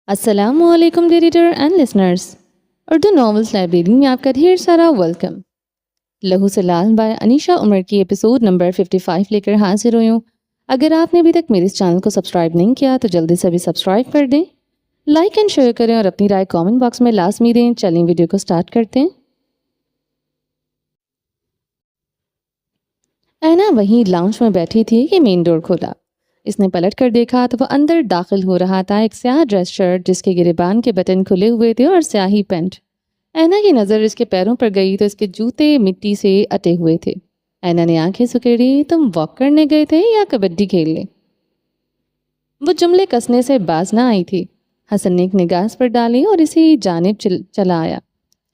السلام علیکم dear reader and listeners, Urdu novels library میں آپ کا ڈھیر سارا ویلکم۔ لہو سے لال بائے انیشا عمر کی ایپیسوڈ نمبر 55 لے کر حاضر ہوئی ہوں۔ اگر آپ نے ابھی تک میرے اس چینل کو سبسکرائب نہیں کیا تو جلدی سے بھی سبسکرائب کر دیں، لائک اینڈ شیئر کریں اور اپنی رائے کامنٹ باکس میں لازمی دیں۔ چلیں ویڈیو کو سٹارٹ کرتے ہیں۔ اینا وہیں لاؤنج میں بیٹھی تھی کہ مین ڈور کھولا۔ اس نے پلٹ کر دیکھا تو وہ اندر داخل ہو رہا تھا، ایک سیاہ ڈریس شرٹ جس کے گریبان کے بٹن کھلے ہوئے تھے اور سیاہی پینٹ۔ اینا کی نظر اس کے پیروں پر گئی تو اس کے جوتے مٹی سے اٹے ہوئے تھے۔ اینا نے آنکھیں سکیڑی۔ تم واک کرنے گئے تھے یا کبڈی کھیلنے؟ وہ جملے کسنے سے باز نہ آئی تھی۔ حسن نے ایک نگاہ اس پر ڈالی اور اسی جانب چلا آیا۔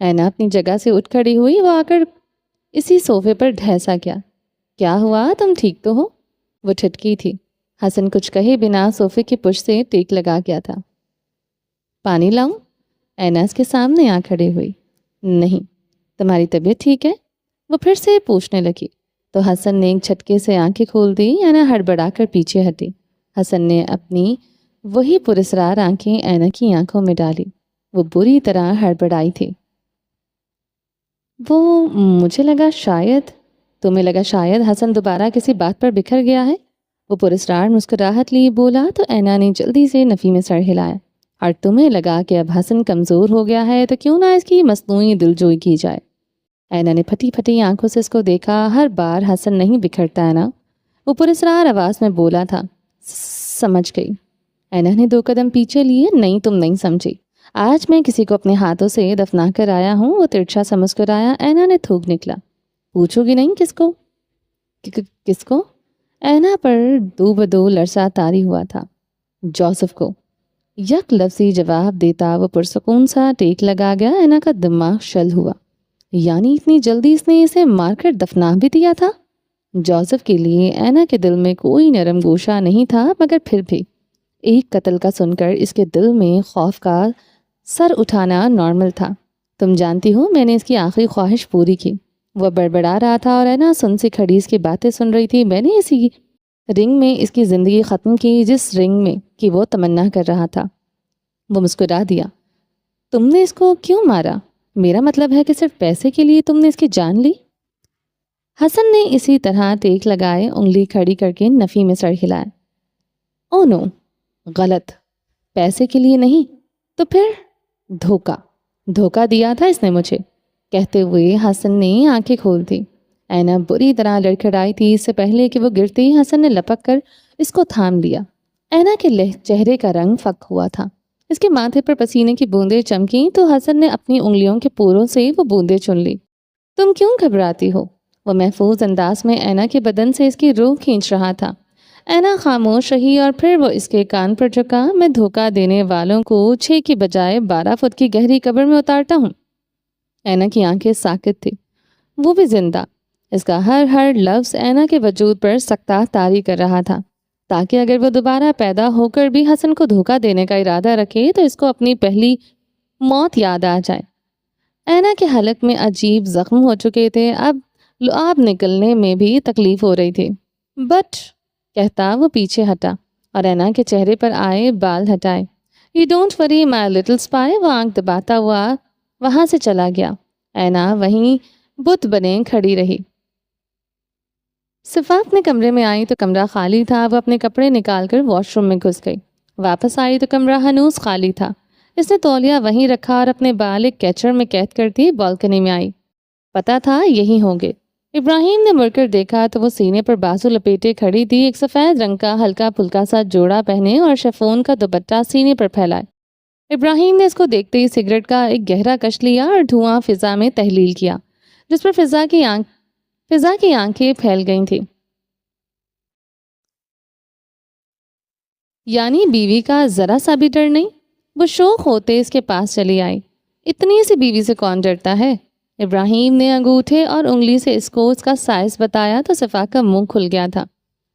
اینا اپنی جگہ سے اٹھ کھڑی ہوئی۔ وہ آ کر اسی صوفے پر ڈھیسا گیا۔ کیا ہوا، تم ٹھیک تو ہو؟ وہ ٹھٹکی تھی۔ حسن کچھ کہے بنا صوفے کی پشت سے ٹیک لگا گیا تھا۔ پانی لاؤں؟ اینا اس کے سامنے آ کھڑی ہوئی۔ نہیں، تمہاری طبیعت ٹھیک ہے؟ وہ پھر سے پوچھنے لگی تو حسن نے ایک جھٹکے سے آنکھیں کھول دی۔ اینا ہڑبڑا کر پیچھے ہٹی۔ حسن نے اپنی وہی پراسرار آنکھیں اینا کی آنکھوں میں ڈالی۔ وہ بری طرح ہڑبڑائی تھی۔ مجھے لگا شاید تمہیں لگا شاید حسن دوبارہ کسی بات پر بکھر گیا ہے؟ وہ پراسرار مسکراہٹ لی بولا تو اینا نے جلدی سے نفی میں سر ہلایا۔ اور تمہیں لگا کہ اب حسن کمزور ہو گیا ہے تو کیوں نہ اس کی مصنوعی دلجوئی کی جائے؟ اینا نے پھٹی پھٹی آنکھوں سے اس کو دیکھا۔ ہر بار حسن نہیں بکھرتا ہے نا، وہ پراسرار آواز میں بولا تھا۔ سمجھ گئی۔ اینا نے 2 قدم پیچھے لیے۔ نہیں، تم نہیں سمجھی۔ آج میں کسی کو اپنے ہاتھوں سے دفنا کر آیا ہوں۔ وہ ترچھا سا مسکرایا۔ اینا نے تھوک نکلا۔ پوچھو گی نہیں کس کو؟ کس کو؟ اینا پر 2 بدو لرزہ طاری ہوا تھا۔ جوزف کو۔ یک لفظی جواب دیتا وہ پرسکون سا ٹیک لگا گیا۔ اینا کا دماغ شل ہوا۔ یعنی اتنی جلدی اس نے اسے مار کر دفنا بھی دیا تھا؟ جوزف کے لیے اینا کے دل میں کوئی نرم گوشہ نہیں تھا، مگر پھر بھی ایک قتل کا سن کر اس کے دل میں خوف کا سر اٹھانا نارمل تھا۔ تم جانتی ہو، میں نے اس کی آخری خواہش پوری کی۔ وہ بڑبڑا رہا تھا اور اینا سن سے کھڑی اس کی باتیں سن رہی تھی۔ میں نے اسی رنگ میں اس کی زندگی ختم کی جس رنگ میں کہ وہ تمنا کر رہا تھا۔ وہ مسکرا دیا۔ تم نے اس کو کیوں مارا؟ میرا مطلب ہے کہ صرف پیسے کے لیے تم نے اس کی جان لی؟ حسن نے اسی طرح ٹیک لگائے انگلی کھڑی کر کے نفی میں سر ہلایا۔ او نو، غلط، پیسے کے لیے نہیں تو پھر دھوکا دیا تھا اس نے مجھے، کہتے ہوئے حسن نے آنکھیں کھول دی۔ اینا بری طرح لڑکھڑائی تھی۔ اس سے پہلے کہ وہ گرتی حسن نے لپک کر اس کو تھام لیا۔ اینا کے چہرے کا رنگ فک ہوا تھا۔ اس کے ماتھے پر پسینے کی بوندیں چمکیں تو حسن نے اپنی انگلیوں کے پوروں سے وہ بوندیں چن لی۔ تم کیوں گھبراتی ہو؟ وہ محفوظ انداز میں اینا کے بدن سے اس کی روح کھینچ رہا تھا۔ اینا خاموش رہی اور پھر وہ اس کے کان پر جھکا۔ میں دھوکا دینے والوں کو 6 کی بجائے 12 فٹ کی گہری قبر میں اتارتا ہوں۔ اینا کی آنکھیں ساکت تھی، وہ بھی زندہ۔ اس کا ہر لفظ اینا کے وجود پر سکتہ طاری کر رہا تھا، تاکہ اگر وہ دوبارہ پیدا ہو کر بھی حسن کو دھوکا دینے کا ارادہ رکھے تو اس کو اپنی پہلی موت یاد آ جائے۔ اینا کے حلق میں عجیب زخم ہو چکے تھے، اب لعاب نکلنے میں بھی تکلیف ہو رہی تھی۔ بٹ کہتا وہ پیچھے ہٹا اور اینا کے چہرے پر آئے بال ہٹائے۔ You don't worry my little spy۔ وہ آنکھ دباتا ہوا وہاں سے چلا گیا۔ اینا وہیں بت بنے کھڑی رہی۔ صفا اپنے کمرے میں آئی تو کمرہ خالی تھا۔ وہ اپنے کپڑے نکال کر واش روم میں گھس گئی۔ واپس آئی تو کمرہ ہنوز خالی تھا۔ اس نے تولیہ وہیں رکھا اور اپنے بال ایک کیچر میں قید کرتی بالکنی میں آئی۔ پتا تھا یہی ہوں گے۔ ابراہیم نے مڑ کر دیکھا تو وہ سینے پر بازو لپیٹے کھڑی تھی، ایک سفید رنگ کا ہلکا پھلکا سا جوڑا پہنے اور شفون کا دوپٹہ سینے پر پھیلائے۔ ابراہیم نے اس کو دیکھتے ہی سگریٹ کا ایک گہرا کش لیا اور دھواں فضا میں تحلیل کیا، جس پر فضا کی آنکھیں پھیل گئی تھیں۔ یعنی بیوی کا ذرا سا بھی ڈر نہیں؟ وہ شوق ہوتے اس کے پاس چلی آئی۔ اتنی سی بیوی سے کون ڈرتا ہے؟ ابراہیم نے انگوٹھے اور انگلی سے اس کو اس کا سائز بتایا تو صفا کا منہ کھل گیا تھا،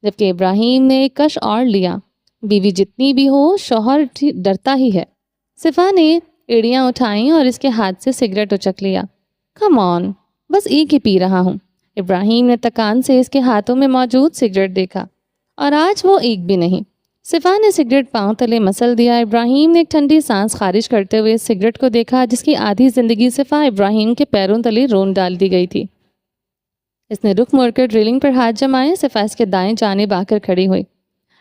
جبکہ ابراہیم نے ایک کش اور لیا۔ بیوی جتنی بھی ہو، شوہر ڈرتا ہی ہے۔ صفا نے ایڑیاں اٹھائیں اور اس کے ہاتھ سے سگریٹ اچک لیا۔ کم آن، بس ایک ہی پی رہا ہوں۔ ابراہیم نے تکان سے اس کے ہاتھوں میں موجود سگریٹ دیکھا، اور آج وہ ایک بھی نہیں۔ صفا نے سگریٹ پاؤں تلے مسل دیا۔ ابراہیم نے ایک ٹھنڈی سانس خارج کرتے ہوئے سگریٹ کو دیکھا جس کی آدھی زندگی صفا ابراہیم کے پیروں تلے رون ڈال دی گئی تھی۔ اس نے رخ موڑ کر ڈرلنگ پر ہاتھ جمائے۔ صفا اس کے دائیں جانب آ کر کھڑی ہوئی۔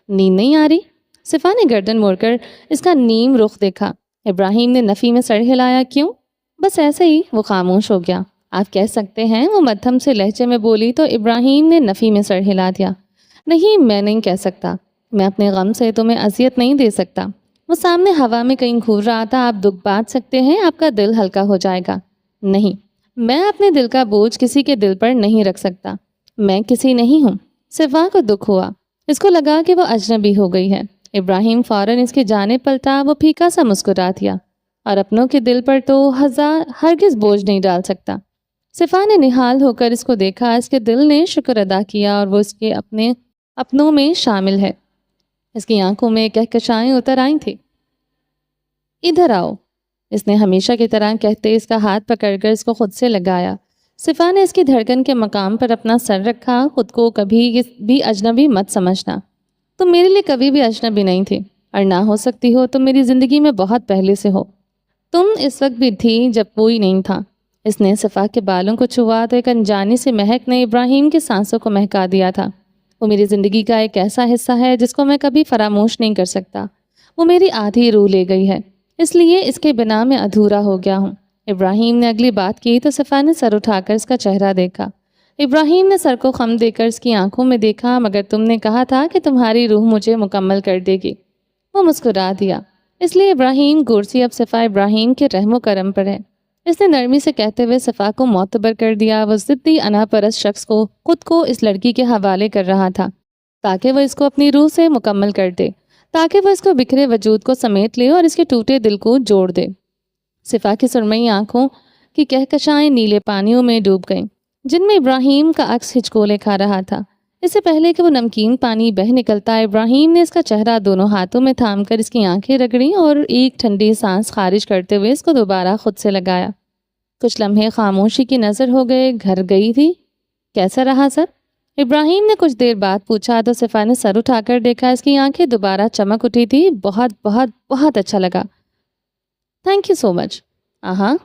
نیند نہیں آ رہی؟ صفا نے گردن موڑ کر اس کا نیم رخ دیکھا۔ ابراہیم نے نفی میں سر ہلایا۔ کیوں؟ بس ایسے ہی۔ وہ خاموش ہو گیا۔ آپ کہہ سکتے ہیں، وہ مدھم سے لہجے میں بولی تو ابراہیم نے نفی میں سر ہلا دیا۔ نہیں، میں نہیں کہہ سکتا۔ میں اپنے غم سے تمہیں اذیت نہیں دے سکتا۔ وہ سامنے ہوا میں کہیں گھور رہا تھا۔ آپ دکھ بانٹ سکتے ہیں، آپ کا دل ہلکا ہو جائے گا۔ نہیں، میں اپنے دل کا بوجھ کسی کے دل پر نہیں رکھ سکتا۔ میں کسی نہیں ہوں۔ صفا کو دکھ ہوا۔ اس کو لگا کہ وہ اجنبی ہو گئی ہے۔ ابراہیم فوراً اس کی جانب پلٹا۔ وہ پھیکا سا مسکرا دیا۔ اور اپنوں کے دل پر تو ہرگز بوجھ نہیں ڈال سکتا۔ صفا نے نہال ہو کر اس کو دیکھا۔ اس کے دل نے شکر ادا کیا اور وہ اس کے اپنوں میں شامل ہے۔ اس کی آنکھوں میں کہکشائیں اتر آئی تھیں۔ ادھر آؤ، اس نے ہمیشہ کی طرح کہتے اس کا ہاتھ پکڑ کر اس کو خود سے لگایا۔ صفا نے اس کی دھڑکن کے مقام پر اپنا سر رکھا۔ خود کو کبھی بھی اجنبی مت سمجھنا۔ تم میرے لیے کبھی بھی اجنبی نہیں تھی، اور نہ ہو سکتی ہو۔ تم میری زندگی میں بہت پہلے سے ہو۔ تم اس وقت بھی تھی جب کوئی نہیں تھا۔ اس نے صفا کے بالوں کو چھوا تو ایک انجانی سے مہک نے ابراہیم کی سانسوں کو مہکا دیا تھا۔ وہ میری زندگی کا ایک ایسا حصہ ہے جس کو میں کبھی فراموش نہیں کر سکتا۔ وہ میری آدھی روح لے گئی ہے، اس لیے اس کے بنا میں ادھورا ہو گیا ہوں۔ ابراہیم نے اگلی بات کی تو صفا نے سر اٹھا کر اس کا چہرہ دیکھا۔ ابراہیم نے سر کو خم دے کر اس کی آنکھوں میں دیکھا۔ مگر تم نے کہا تھا کہ تمہاری روح مجھے مکمل کر دے گی۔ وہ مسکرا دیا۔ اس لیے ابراہیم گورسی اب صفا ابراہیم کے رحم و کرم پر ہے۔ اس نے نرمی سے کہتے ہوئے صفا کو معتبر کر دیا۔ وہ ضدی انا پرست شخص کو خود کو اس لڑکی کے حوالے کر رہا تھا تاکہ وہ اس کو اپنی روح سے مکمل کر دے، تاکہ وہ اس کو بکھرے وجود کو سمیٹ لے اور اس کے ٹوٹے دل کو جوڑ دے۔ صفا کی سرمئی آنکھوں کی کہکشائیں نیلے پانیوں میں ڈوب گئیں جن میں ابراہیم کا عکس ہچکولے کھا رہا تھا۔ اس سے پہلے کہ وہ نمکین پانی بہہ نکلتا، ابراہیم نے اس کا چہرہ دونوں ہاتھوں میں تھام کر اس کی آنکھیں رگڑیں اور ایک ٹھنڈی سانس خارج کرتے ہوئے اس کو دوبارہ خود سے لگایا۔ کچھ لمحے خاموشی کی نظر ہو گئے۔ گھر گئی تھی؟ کیسا رہا سر؟ ابراہیم نے کچھ دیر بعد پوچھا تو صفا نے سر اٹھا کر دیکھا۔ اس کی آنکھیں دوبارہ چمک اٹھی تھی۔ بہت بہت بہت اچھا لگا۔ تھینک یو سو مچ۔ ہاں،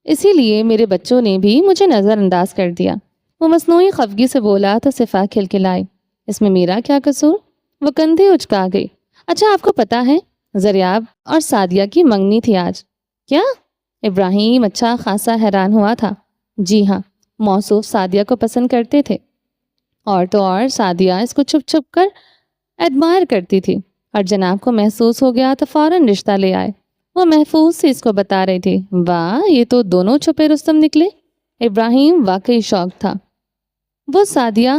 اسی لیے میرے بچوں نے بھی مجھے نظر انداز کر دیا۔ وہ مصنوعی خفگی سے بولا تو صفا کھلکھلائی۔ اس میں میرا کیا قصور؟ وہ کندھے اچکا گئی۔ اچھا، آپ کو پتا ہے زریاب اور سعدیہ کی منگنی تھی آج؟ کیا؟ ابراہیم اچھا خاصا حیران ہوا تھا۔ جی ہاں، موصوف سعدیہ کو پسند کرتے تھے، اور تو اور سعدیہ اس کو چھپ چھپ کر ایڈمائر کرتی تھی، اور جناب کو محسوس ہو گیا تو فوراً رشتہ لے آئے۔ وہ محفوظ سے اس کو بتا رہی تھی۔ واہ، یہ تو دونوں چھپے رستم نکلے۔ ابراہیم واقعی شوق تھا۔ وہ سعدیہ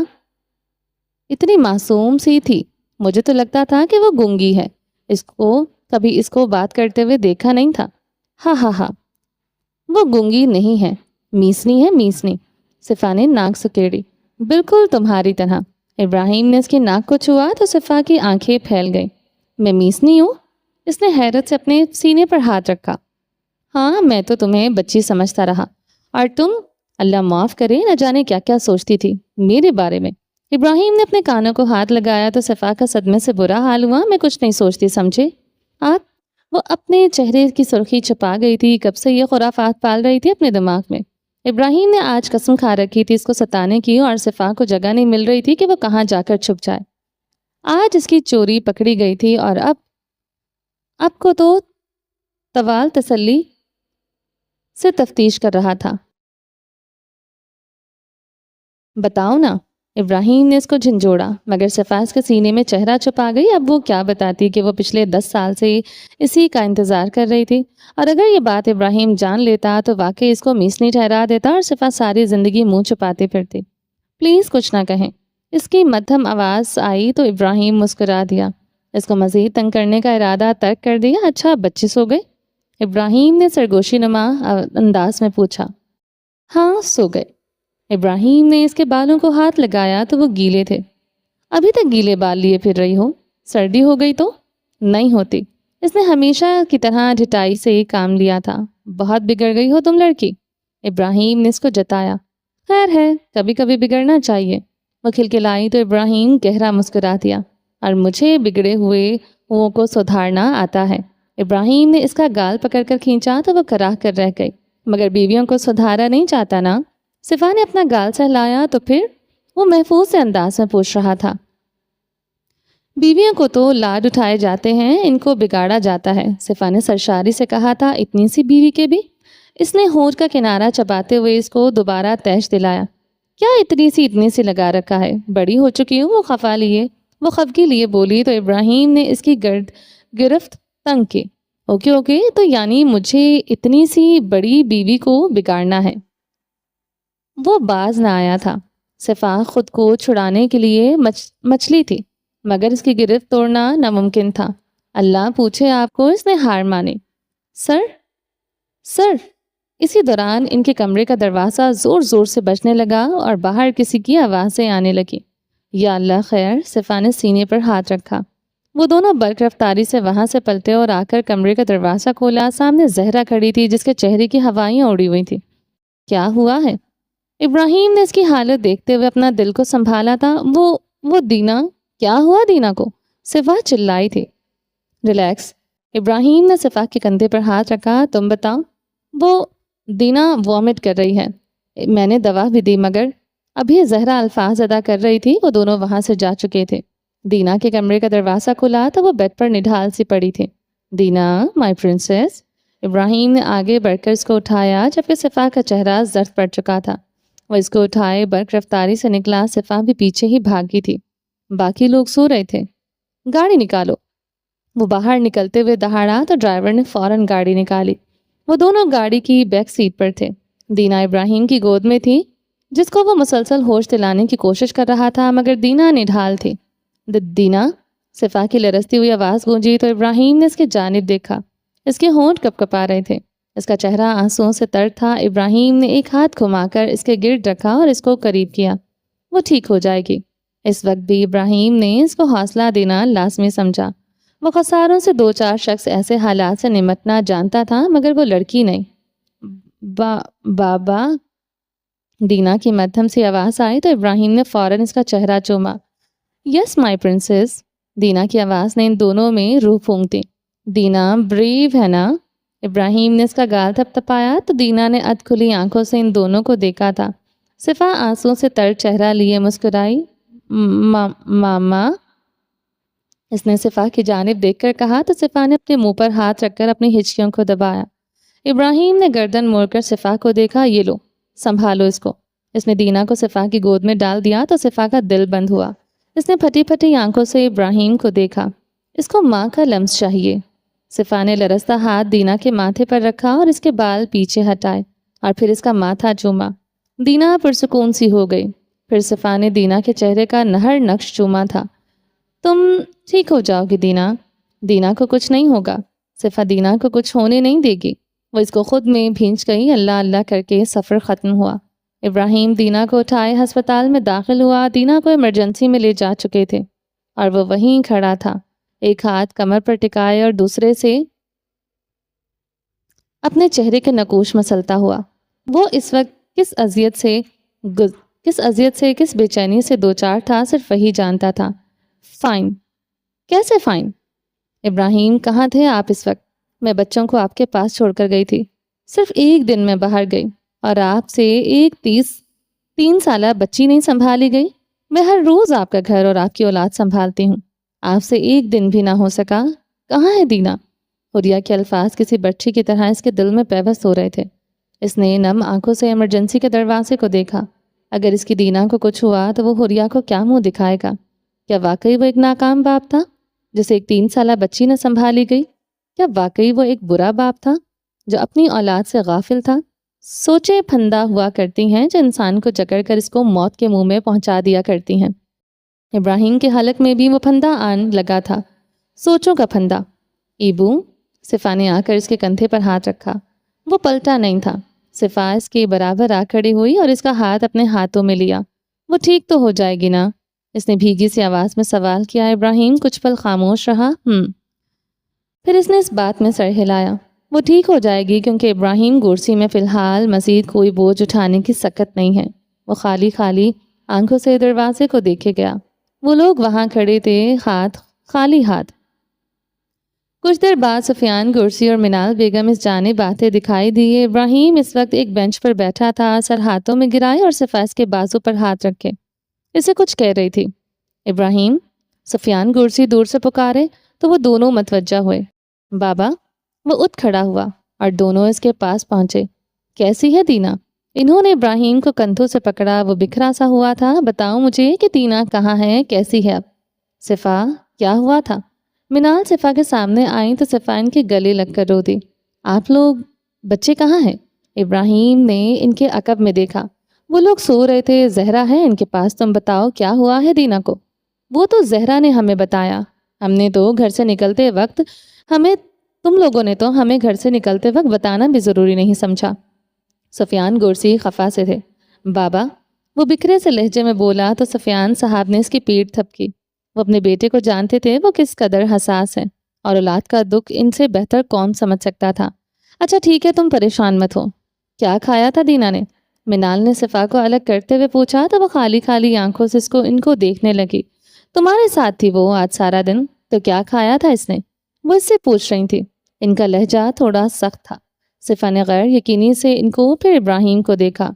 اتنی معصوم سی تھی، مجھے تو لگتا تھا کہ وہ گونگی ہے۔ کبھی اس کو بات کرتے ہوئے دیکھا نہیں تھا۔ ہاں ہاں ہاں، وہ گونگی نہیں ہے، میسنی ہے، میسنی۔ صفا نے ناک سکیڑی۔ بالکل تمہاری طرح۔ ابراہیم نے اس کی ناک کو چھوا تو صفا کی آنکھیں پھیل گئیں۔ میں میسنی ہوں؟ اس نے حیرت سے اپنے سینے پر ہاتھ رکھا۔ ہاں، میں تو تمہیں بچی سمجھتا رہا، اور تم اللہ معاف کرے نہ جانے کیا کیا سوچتی تھی میرے بارے میں۔ ابراہیم نے اپنے کانوں کو ہاتھ لگایا تو صفا کا صدمے سے برا حال ہوا۔ میں کچھ نہیں سوچتی، سمجھے آپ؟ وہ اپنے چہرے کی سرخی چھپا گئی تھی۔ کب سے یہ خرافات پال رہی تھی اپنے دماغ میں۔ ابراہیم نے آج قسم کھا رکھی تھی اس کو ستانے کی، اور صفا کو جگہ نہیں مل رہی تھی کہ وہ کہاں جا کر چھپ جائے۔ آج اس کی چوری پکڑی گئی تھی، اور اب کو تو طوال تسلی سے تفتیش کر رہا تھا۔ بتاؤ نا، ابراہیم نے اس کو جھنجھوڑا، مگر صفا اس کے سینے میں چہرہ چھپا گئی۔ اب وہ کیا بتاتی کہ وہ پچھلے 10 سال سے اسی کا انتظار کر رہی تھی، اور اگر یہ بات ابراہیم جان لیتا تو واقعی اس کو میسنی ٹھہرا دیتا، اور صفا ساری زندگی منہ چھپاتے پھرتی۔ پلیز کچھ نہ کہیں۔ اس کی مدھم آواز آئی تو ابراہیم مسکرا دیا۔ اس کو مزید تنگ کرنے کا ارادہ ترک کر دیا۔ اچھا، بچے سو گئے؟ ابراہیم نے سرگوشی نما انداز میں پوچھا۔ ہاں، سو گئے۔ ابراہیم نے اس کے بالوں کو ہاتھ لگایا تو وہ گیلے تھے۔ ابھی تک گیلے بال لیے پھر رہی ہو؟ سردی ہو گئی تو؟ نہیں ہوتی۔ اس نے ہمیشہ کی طرح ڈھٹائی سے ہی کام لیا تھا۔ بہت بگڑ گئی ہو تم لڑکی۔ ابراہیم نے اس کو جتایا۔ خیر ہے، کبھی کبھی بگڑنا چاہیے۔ وہ کھلکھلائی تو ابراہیم گہرا مسکرا دیا۔ اور مجھے بگڑے ہوئے کو سدھارنا آتا ہے۔ ابراہیم نے اس کا گال پکڑ کر کھینچا تو وہ کراہ کر رہ گئی۔ مگر بیویوں کو سدھارا نہیں چاہتا نا؟ صفا نے اپنا گال سہلایا تو پھر وہ محفوظ سے انداز میں پوچھ رہا تھا۔ بیویوں کو تو لاڈ اٹھائے جاتے ہیں، ان کو بگاڑا جاتا ہے، صفا نے سرشاری سے کہا تھا۔ اتنی سی بیوی کے بھی؟ اس نے ہونٹ کا کنارہ چباتے ہوئے اس کو دوبارہ تیش دلایا۔ کیا اتنی سی لگا رکھا ہے؟ بڑی ہو چکی ہوں۔ وہ خفگی لیے بولی تو ابراہیم نے اس کی گرفت تنگ کی۔ اوکے تو یعنی مجھے اتنی سی بڑی بیوی کو بگاڑنا ہے؟ وہ باز نہ آیا تھا۔ صفا خود کو چھڑانے کے لیے مچلی تھی، مگر اس کی گرفت توڑنا ناممکن تھا۔ اللہ پوچھے آپ کو، اس نے ہار مانی۔ سر اسی دوران ان کے کمرے کا دروازہ زور زور سے بجنے لگا اور باہر کسی کی آوازیں آنے لگی۔ یا اللہ خیر! صفا نے سینے پر ہاتھ رکھا۔ وہ دونوں برق رفتاری سے وہاں سے پلٹے اور آ کر کمرے کا دروازہ کھولا۔ سامنے زہرا کھڑی تھی جس کے چہرے کی ہوائیاں اڑی ہوئی تھی۔ کیا ہوا ہے؟ ابراہیم نے اس کی حالت دیکھتے ہوئے اپنا دل کو سنبھالا تھا۔ وہ دینا! کیا ہوا دینا کو؟ صفا چلائی تھی۔ ریلیکس۔ ابراہیم نے صفا کے کندھے پر ہاتھ رکھا۔ تم بتاؤ۔ وہ دینا وامٹ کر رہی ہے۔ میں نے دوا بھی دی مگر ابھی زہرا الفاظ ادا کر رہی تھی۔ وہ دونوں وہاں سے جا چکے تھے۔ دینا کے کمرے کا دروازہ کھلا تو وہ بیڈ پر نڈھال سی پڑی تھی۔ دینا مائی پرنسس! ابراہیم نے آگے بڑھ کر اس کو اٹھایا جبکہ صفا کا چہرہ زرد پڑ چکا تھا۔ وہ اس کو اٹھائے برق رفتاری سے نکلا۔ صفا بھی پیچھے ہی بھاگی تھی۔ باقی لوگ سو رہے تھے۔ گاڑی نکالو۔ وہ باہر نکلتے ہوئے دہاڑا تو ڈرائیور نے فوراً گاڑی نکالی۔ وہ دونوں گاڑی کی بیک سیٹ پر تھے۔ دینا ابراہیم کی گود میں تھی جس کو وہ مسلسل ہوش دلانے کی کوشش کر رہا تھا، مگر دینا نڈھال تھی۔ دینا! صفا کی لرزتی ہوئی آواز گونجی تو ابراہیم نے اس کی جانب دیکھا۔ اس کے ہونٹ کپ کپا رہے تھے۔ اس کا چہرہ آنسوؤں سے تر تھا۔ ابراہیم نے ایک ہاتھ گھما کر اس کے گرد رکھا اور اس کو قریب کیا۔ وہ ٹھیک ہو جائے گی۔ اس وقت بھی ابراہیم نے اس کو حوصلہ دینا لازمی سمجھا۔ وہ خساروں سے دو چار شخص ایسے حالات سے نمٹنا جانتا تھا، مگر وہ لڑکی نہیں۔ بابا! دینا کی مدھم سی آواز آئی تو ابراہیم نے فوراً اس کا چہرہ چوما۔ یس مائی پرنسس! دینا کی آواز نے ان دونوں میں روح پھونک دی۔ دینا بریو ہے نا؟ ابراہیم نے اس کا گال تھپ تھپایا تو دینا نے ادھ کھلی آنکھوں سے ان دونوں کو دیکھا تھا۔ صفا آنسوؤں سے تر چہرہ لیے مسکرائی۔ ماما! اس نے صفا کی جانب دیکھ کر کہا تو صفا نے اپنے منہ پر ہاتھ رکھ کر اپنی ہچکیوں کو دبایا۔ ابراہیم نے گردن موڑ کر صفا کو دیکھا۔ یہ لو، سنبھالو اس کو۔ اس نے دینا کو صفا کی گود میں ڈال دیا تو صفا کا دل بند ہوا۔ اس نے پھٹی پھٹی آنکھوں سے ابراہیم کو دیکھا۔ اس کو ماں کا لمس چاہیے۔ صفا نے لرزتا ہاتھ دینا کے ماتھے پر رکھا اور اس کے بال پیچھے ہٹائے اور پھر اس کا ماتھا چوما۔ دینا پرسکون سی ہو گئی۔ پھر صفا نے دینا کے چہرے کا نہر نقش چوما تھا۔ تم ٹھیک ہو جاؤ گی دینا۔ دینا کو کچھ نہیں ہوگا۔ صفا دینا کو کچھ ہونے نہیں دے گی۔ وہ اس کو خود میں بھینچ گئی۔ اللہ اللہ کر کے سفر ختم ہوا۔ ابراہیم دینا کو اٹھائے ہسپتال میں داخل ہوا۔ دینا کو ایمرجنسی میں لے جا چکے تھے اور وہ وہیں کھڑا تھا، ایک ہاتھ کمر پر ٹکائے اور دوسرے سے اپنے چہرے کے نقوش مسلتا ہوا۔ وہ اس وقت کس اذیت سے کس بے چینی سے دوچار تھا صرف وہی جانتا تھا۔ فائن! کیسے فائن؟ ابراہیم کہاں تھے آپ اس وقت؟ میں بچوں کو آپ کے پاس چھوڑ کر گئی تھی۔ صرف ایک دن میں باہر گئی اور آپ سے ایک 3 سالہ بچی نہیں سنبھالی گئی؟ میں ہر روز آپ کا گھر اور آپ کی اولاد سنبھالتی ہوں، آپ سے ایک دن بھی نہ ہو سکا۔ کہاں ہے دینا؟ حریہ کے الفاظ کسی بچی کی طرح اس کے دل میں پیوست ہو رہے تھے۔ اس نے نم آنکھوں سے ایمرجنسی کے دروازے کو دیکھا۔ اگر اس کی دینا کو کچھ ہوا تو وہ حریہ کو کیا منہ دکھائے گا؟ کیا واقعی وہ ایک ناکام باپ تھا جسے ایک 3 سالہ بچی نہ سنبھالی گئی؟ کیا واقعی وہ ایک برا باپ تھا جو اپنی اولاد سے غافل تھا؟ سوچیں پھندا ہوا کرتی ہیں جو انسان کو جکڑ کر اس کو موت کے منہ میں پہنچا دیا کرتی ہیں۔ ابراہیم کے حلق میں بھی وہ پھندا آن لگا تھا، سوچوں کا پھندا۔ ایبو! صفا نے آ کر اس کے کندھے پر ہاتھ رکھا۔ وہ پلٹا نہیں تھا۔ صفا اس کے برابر آ کھڑی ہوئی اور اس کا ہاتھ اپنے ہاتھوں میں لیا۔ وہ ٹھیک تو ہو جائے گی نا؟ اس نے بھیگی سی آواز میں سوال کیا۔ ابراہیم کچھ پل خاموش رہا۔ پھر اس نے اس بات میں سر ہلایا۔ وہ ٹھیک ہو جائے گی کیونکہ ابراہیم گرسی میں فی الحال مزید کوئی بوجھ اٹھانے کی سکت نہیں ہے۔ وہ خالی آنکھوں سے دروازے کو دیکھے گیا۔ وہ لوگ وہاں کھڑے تھے، خالی ہاتھ۔ کچھ دیر بعد سفیان گرسی اور منال بیگم اس جانب آتے دکھائی دیے۔ ابراہیم اس وقت ایک بینچ پر بیٹھا تھا، سر ہاتھوں میں گرائے اور صفاس کے بازو پر ہاتھ رکھے اسے کچھ کہہ رہی تھی۔ ابراہیم، سفیان گرسی دور سے پکارے تو وہ دونوں متوجہ ہوئے۔ بابا، وہ اٹھ کھڑا ہوا اور دونوں اس کے پاس پہنچے۔ کیسی ہے دینا؟ انہوں نے ابراہیم کو کندھوں سے پکڑا، وہ بکھرا سا ہوا تھا۔ بتاؤ مجھے کہ دینا کہاں ہے، کیسی ہے اب؟ صفا، کیا ہوا تھا؟ منال صفا کے سامنے آئیں تو صفا ان کے گلے لگ کر رو دی۔ آپ لوگ بچے کہاں ہیں؟ ابراہیم نے ان کے عقب میں دیکھا۔ وہ لوگ سو رہے تھے، زہرا ہے ان کے پاس، تم بتاؤ کیا ہوا ہے دینا کو؟ وہ تو زہرا نے ہمیں بتایا، ہم نے تو گھر سے نکلتے وقت تم لوگوں نے تو ہمیں گھر سے نکلتے وقت بتانا بھی ضروری نہیں سمجھا۔ سفیان گرسی خفا سے تھے۔ بابا، وہ بکھرے سے لہجے میں بولا تو سفیان صاحب نے اس کی پیٹھ تھپکی۔ وہ اپنے بیٹے کو جانتے تھے وہ کس قدر حساس ہے اور اولاد کا دکھ ان سے بہتر کون سمجھ سکتا تھا۔ اچھا ٹھیک ہے، تم پریشان مت ہو۔ کیا کھایا تھا دینا نے؟ منال نے صفا کو الگ کرتے ہوئے پوچھا تو وہ خالی آنکھوں سے ان کو دیکھنے لگی۔ تمہارے ساتھ تھی وہ آج سارا دن، تو کیا کھایا تھا اس نے؟ وہ اس سے پوچھ رہی تھی۔ ان کا لہجہ تھوڑا سخت تھا۔ صفا نے غیر یقینی سے ان کو پھر ابراہیم کو دیکھا۔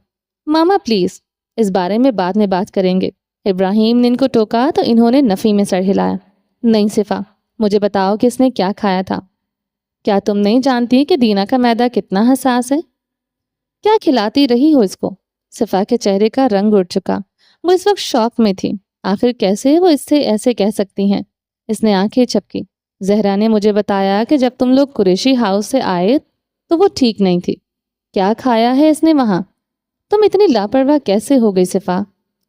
ماما پلیز، اس بارے میں بعد میں بات کریں گے۔ ابراہیم نے ان کو ٹوکا تو انہوں نے نفی میں سر ہلایا۔ نہیں صفا، مجھے بتاؤ کہ اس نے کیا کھایا تھا۔ کیا تم نہیں جانتی کہ دینا کا معدہ کتنا حساس ہے؟ کیا کھلاتی رہی ہو اس کو؟ صفا کے چہرے کا رنگ اڑ چکا۔ وہ اس وقت شوق میں تھی۔ آخر کیسے وہ اس سے ایسے کہہ سکتی ہیں؟ اس نے آنکھیں جھپکی۔ زہرا نے مجھے بتایا کہ جب تم لوگ قریشی ہاؤس سے آئے تو وہ ٹھیک نہیں تھی۔ کیا کھایا ہے اس نے وہاں؟ تم اتنی لاپرواہ کیسے ہو گئی صفا؟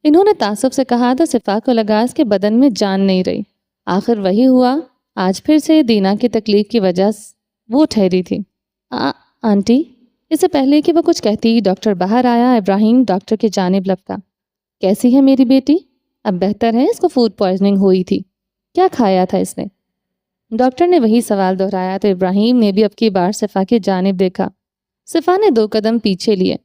انہوں نے تعصب سے کہا تو صفا کو لگا اس کے بدن میں جان نہیں رہی۔ آخر وہی ہوا، آج پھر سے دینا کی تکلیف کی وجہ وہ ٹھہری تھی۔ آنٹی، اس سے پہلے کہ وہ کچھ کہتی ڈاکٹر باہر آیا۔ ابراہیم ڈاکٹر کی جانب لپکا۔ کیسی ہے میری بیٹی؟ اب بہتر ہے، اس کو فوڈ پوائزننگ ہوئی تھی۔ کیا کھایا تھا اس نے؟ ڈاکٹر نے وہی سوال دہرایا تو ابراہیم نے بھی اب کی بار صفا کی جانب دیکھا۔ صفا نے 2 قدم پیچھے لیے۔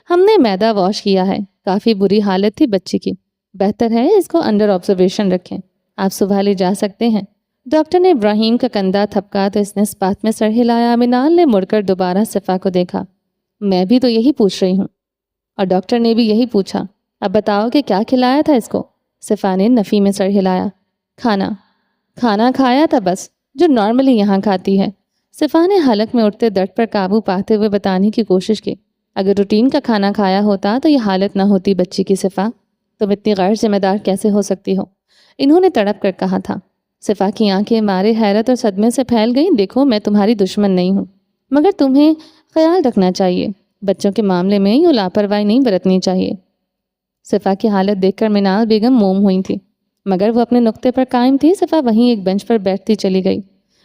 ہم نے معدہ واش کیا ہے، کافی بری حالت تھی بچی کی، بہتر ہے اس کو انڈر آبزرویشن رکھیں، آپ صبح لے جا سکتے ہیں۔ ڈاکٹر نے ابراہیم کا کندھا تھپکا تو اس نے اس بات میں سر ہلایا۔ منال نے مڑ کر دوبارہ صفا کو دیکھا۔ میں بھی تو یہی پوچھ رہی ہوں، اور ڈاکٹر نے بھی یہی پوچھا۔ اب بتاؤ کہ کیا کھلایا تھا اس کو؟ صفا نے نفی میں سر ہلایا۔ کھانا کھایا تھا بس، جو نارملی یہاں کھاتی ہے۔ صفا نے حلق میں اٹھتے درد پر قابو پاتے ہوئے بتانے کی کوشش کی۔ اگر روٹین کا کھانا کھایا ہوتا تو یہ حالت نہ ہوتی بچی کی۔ صفا، تم اتنی غیر ذمہ دار کیسے ہو سکتی ہو؟ انہوں نے تڑپ کر کہا تھا۔ صفا کی آنکھیں مارے حیرت اور صدمے سے پھیل گئیں۔ دیکھو، میں تمہاری دشمن نہیں ہوں، مگر تمہیں خیال رکھنا چاہیے، بچوں کے معاملے میں یوں لاپرواہی نہیں برتنی چاہیے۔ صفا کی حالت دیکھ کر منال بیگم موم ہوئی تھی، مگر وہ اپنے نقطے پر قائم تھی۔ صفا وہیں ایک بینچ پر بیٹھتی چلی گئی۔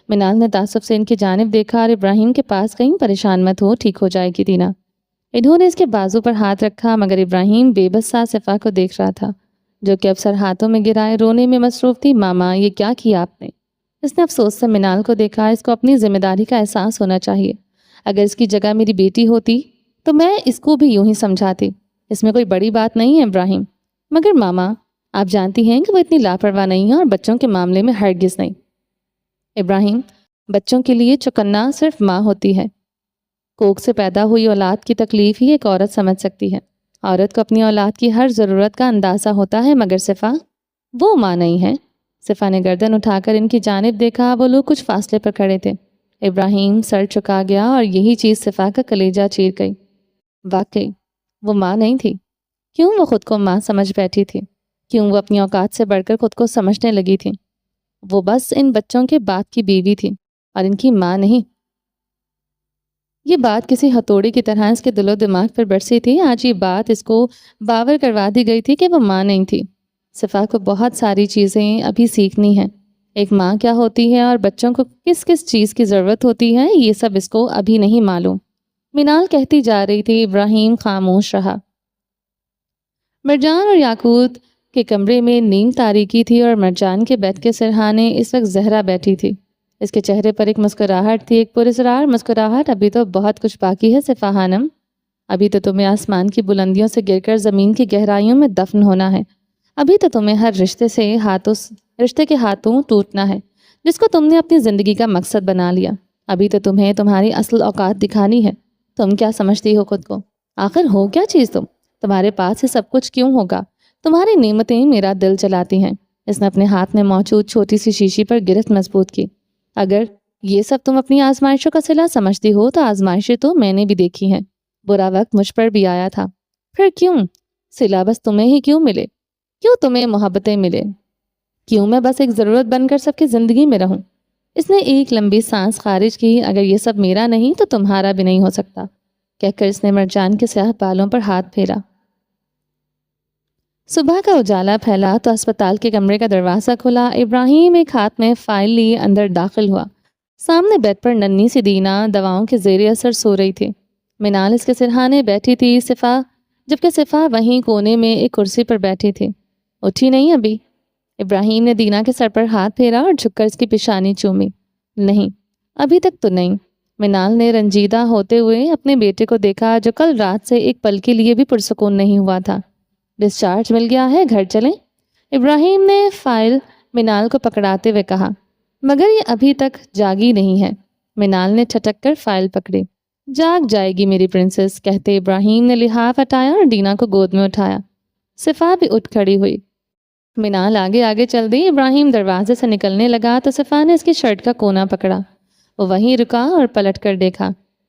منال نے تعصب سے ان کی جانب دیکھا اور ابراہیم کے پاس کہیں پریشان مت ہو، ٹھیک ہو جائے گی دینا۔ انہوں نے اس کے بازو پر ہاتھ رکھا، مگر ابراہیم بے بس سا صفا کو دیکھ رہا تھا، جو کہ اب سر ہاتھوں میں گرائے رونے میں مصروف تھی۔ ماما، یہ کیا کیا آپ نے؟ اس نے افسوس سے منال کو دیکھا۔ اس کو اپنی ذمہ داری کا احساس ہونا چاہیے۔ اگر اس کی جگہ میری بیٹی ہوتی تو میں اس کو بھی یوں ہی سمجھاتی۔ اس میں کوئی بڑی بات نہیں ہے ابراہیم، مگر ماما آپ جانتی ہیں کہ وہ اتنی لاپرواہ نہیں ہے اور بچوں کے معاملے میں ہرگز نہیں۔ ابراہیم، بچوں کے لیے چوکنا صرف ماں ہوتی ہے۔ کوکھ سے پیدا ہوئی اولاد کی تکلیف ہی ایک عورت سمجھ سکتی ہے۔ عورت کو اپنی اولاد کی ہر ضرورت کا اندازہ ہوتا ہے، مگر صفا وہ ماں نہیں ہے۔ صفا نے گردن اٹھا کر ان کی جانب دیکھا۔ وہ لوگ کچھ فاصلے پر کھڑے تھے۔ ابراہیم سر چکا گیا اور یہی چیز صفا کا کلیجہ چیر گئی۔ واقعی وہ ماں نہیں تھی۔ کیوں وہ خود کو ماں سمجھ بیٹھی تھی؟ کیوں وہ اپنی اوقات سے بڑھ کر خود کو سمجھنے لگی تھی؟ وہ بس ان بچوں کے باپ کی بیوی تھی اور ان کی ماں نہیں۔ یہ بات کسی ہتھوڑی کی طرح اس کے دل و دماغ پر برسی تھی۔ آج یہ بات اس کو باور کروا دی گئی تھی کہ وہ ماں نہیں تھی۔ صفا کو بہت ساری چیزیں ابھی سیکھنی ہیں۔ ایک ماں کیا ہوتی ہے اور بچوں کو کس کس چیز کی ضرورت ہوتی ہے، یہ سب اس کو ابھی نہیں معلوم۔ منال کہتی جا رہی تھی، ابراہیم خاموش رہا۔ مرجان اور یاقوت کے کمرے میں نیم تاریکی تھی اور مرجان کے بیڈ کے سرہانے اس وقت زہرا بیٹھی تھی۔ اس کے چہرے پر ایک مسکراہٹ تھی، ایک پراسرار مسکراہٹ۔ ابھی تو بہت کچھ باقی ہے صفا خانم، ابھی تو تمہیں آسمان کی بلندیوں سے گر کر زمین کی گہرائیوں میں دفن ہونا ہے۔ ابھی تو تمہیں ہر رشتے کے ہاتھوں ٹوٹنا ہے جس کو تم نے اپنی زندگی کا مقصد بنا لیا۔ ابھی تو تمہیں تمہاری اصل اوقات دکھانی ہے۔ تم کیا سمجھتی ہو خود کو؟ آخر ہو کیا چیز تم؟ تمہارے پاس یہ سب کچھ کیوں ہوگا؟ تمہاری نعمتیں میرا دل چلاتی ہیں۔ اس نے اپنے ہاتھ میں موجود چھوٹی سی شیشی پر گرفت مضبوط کی۔ اگر یہ سب تم اپنی آزمائشوں کا صلہ سمجھتی ہو تو آزمائشیں تو میں نے بھی دیکھی ہیں۔ برا وقت مجھ پر بھی آیا تھا۔ پھر کیوں؟ صلہ بس تمہیں ہی کیوں ملے؟ کیوں تمہیں محبتیں ملے؟ کیوں میں بس ایک ضرورت بن کر سب کی زندگی میں رہوں؟ اس نے ایک لمبی سانس خارج کی۔ اگر یہ سب میرا نہیں تو تمہارا بھی نہیں ہو سکتا، کہہ کر اس نے مرجان کے سیاہ بالوں پر ہاتھ پھیرا۔ صبح کا اجالا پھیلا تو اسپتال کے کمرے کا دروازہ کھلا۔ ابراہیم ایک ہاتھ میں فائل لیے اندر داخل ہوا۔ سامنے بیڈ پر ننھی سی دینا دواؤں کے زیر اثر سو رہی تھی۔ منال اس کے سرہانے بیٹھی تھی، جبکہ صفا وہیں کونے میں ایک کرسی پر بیٹھی تھی۔ اٹھی نہیں ابھی؟ ابراہیم نے دینا کے سر پر ہاتھ پھیرا اور جھک کر اس کی پیشانی چومی۔ نہیں، ابھی تک تو نہیں۔ منال نے رنجیدہ ہوتے ہوئے اپنے بیٹے کو دیکھا جو کل رات سے ایک پل کے لیے بھی پرسکون نہیں ہوا تھا۔ ڈسچارج مل گیا ہے، گھر چلیں؟ ابراہیم نے فائل منال کو پکڑاتے ہوئے کہا، مگر یہ ابھی تک جاگی نہیں ہے۔ منال نے ٹھٹک کر فائل پکڑی۔ جاگ جائے گی میری پرنسس، کہتے ابراہیم نے لحاف ہٹایا اور دینا کو گود میں اٹھایا۔ صفا بھی اٹھ کھڑی ہوئی۔ منال آگے آگے چل دی۔ ابراہیم دروازے سے نکلنے لگا تو صفا نے اس کی شرٹ کا کونا پکڑا۔ وہ وہیں رکا اور پلٹ کر دیکھا۔